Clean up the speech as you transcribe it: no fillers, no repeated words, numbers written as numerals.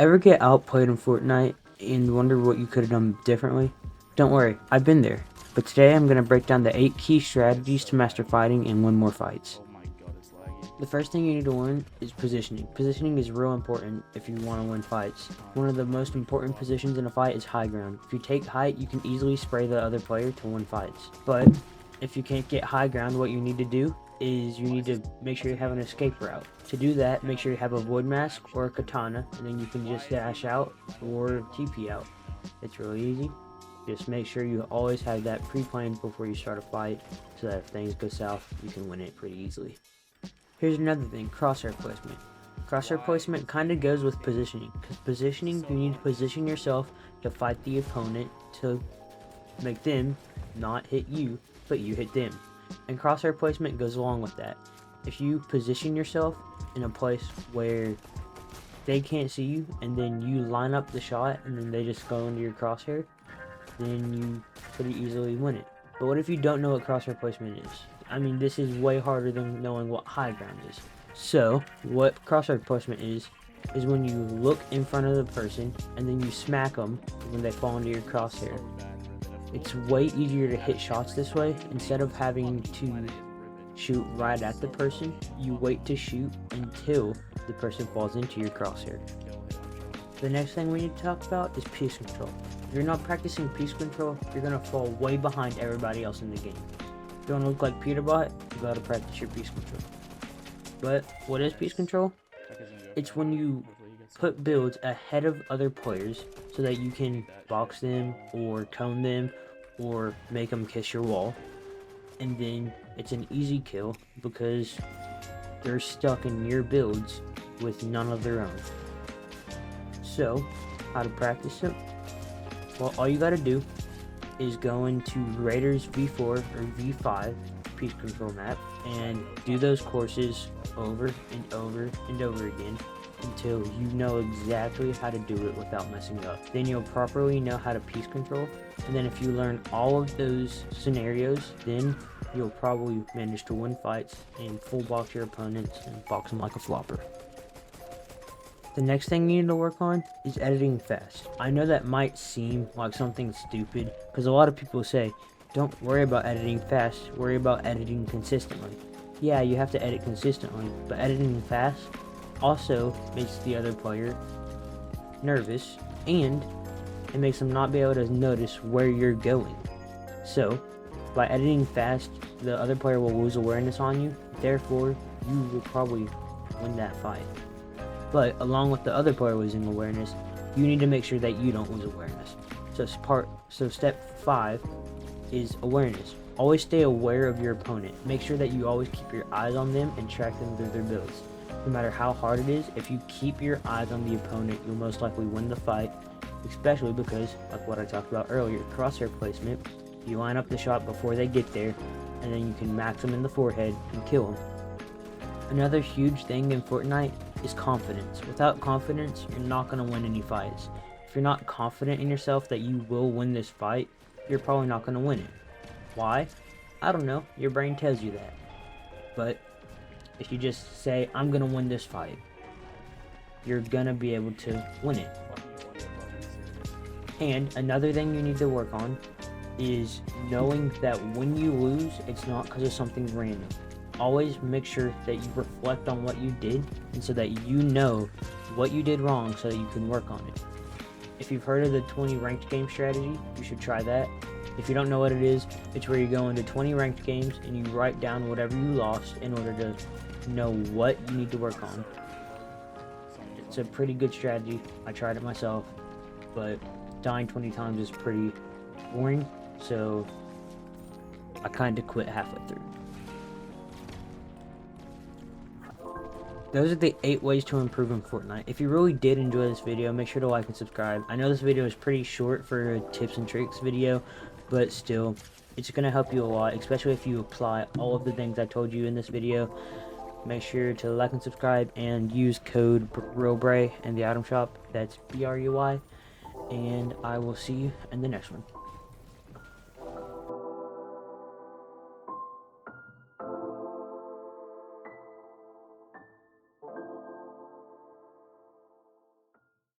Ever get outplayed in Fortnite and wonder what you could have done differently? Don't worry, I've been there. But today I'm going to break down the 8 key strategies to master fighting and win more fights. The first thing you need to learn is positioning. Positioning is real important if you want to win fights. One of the most important positions in a fight is high ground. If you take height, you can easily spray the other player to win fights. But if you can't get high ground, what you need to do is you need to make sure you have an escape route. To do that, make sure you have a wood mask or a katana, and then you can just dash out or TP out. It's really easy. Just make sure you always have that pre-planned before you start a fight, so that if things go south, you can win it pretty easily. Here's another thing, crosshair placement. Crosshair placement kind of goes with positioning, because positioning, you need to position yourself to fight the opponent to make them not hit you, but you hit them. And crosshair placement goes along with that. If you position yourself in a place where they can't see you, and then you line up the shot, and then they just go into your crosshair, then you pretty easily win it. But what if you don't know what crosshair placement is? I mean, this is way harder than knowing what high ground is. So, what crosshair placement is when you look in front of the person, and then you smack them when they fall into your crosshair. It's way easier to hit shots this way. Instead of having to shoot right at the person, you wait to shoot until the person falls into your crosshair. The next thing we need to talk about is piece control. If you're not practicing piece control, you're going to fall way behind everybody else in the game. If you want to look like Peterbot, you got to practice your piece control. But what is piece control? It's when you put builds ahead of other players so that you can box them or cone them or make them kiss your wall. And then it's an easy kill because they're stuck in your builds with none of their own. So, how to practice it? Well, all you gotta do is go into Raiders V4 or V5 piece control map and do those courses over and over and over again until you know exactly how to do it without messing up. Then you'll properly know how to piece control, and then if you learn all of those scenarios, then you'll probably manage to win fights and full box your opponents and box them like a flopper. The next thing you need to work on is editing fast. I know that might seem like something stupid because a lot of people say, don't worry about editing fast, worry about editing consistently. Yeah, you have to edit consistently, but editing fast also makes the other player nervous, and it makes them not be able to notice where you're going. So, by editing fast, the other player will lose awareness on you, therefore, you will probably win that fight. But, along with the other player losing awareness, you need to make sure that you don't lose awareness. So step 5 is awareness. Always stay aware of your opponent. Make sure that you always keep your eyes on them and track them through their builds. No matter how hard it is, if you keep your eyes on the opponent, you'll most likely win the fight, especially because, like what I talked about earlier, crosshair placement, you line up the shot before they get there, and then you can max them in the forehead and kill them. Another huge thing in Fortnite is confidence. Without confidence, you're not going to win any fights. If you're not confident in yourself that you will win this fight, you're probably not going to win it. Why? I don't know. Your brain tells you that. But if you just say, I'm going to win this fight, you're going to be able to win it. And another thing you need to work on is knowing that when you lose, it's not because of something random. Always make sure that you reflect on what you did, and so that you know what you did wrong so that you can work on it. If you've heard of the 20 ranked game strategy, you should try that. If you don't know what it is, it's where you go into 20 ranked games and you write down whatever you lost in order to know what you need to work on. It's a pretty good strategy. I tried it myself, but dying 20 times is pretty boring, so I kind of quit halfway through. Those are the 8 ways to improve in Fortnite. If you really did enjoy this video, make sure to like and subscribe. I know this video is pretty short for a tips and tricks video, but still, it's going to help you a lot, especially if you apply all of the things I told you in this video. Make sure to like and subscribe and use code REALBRAY in the item shop. That's BRUY, and I will see you in the next one.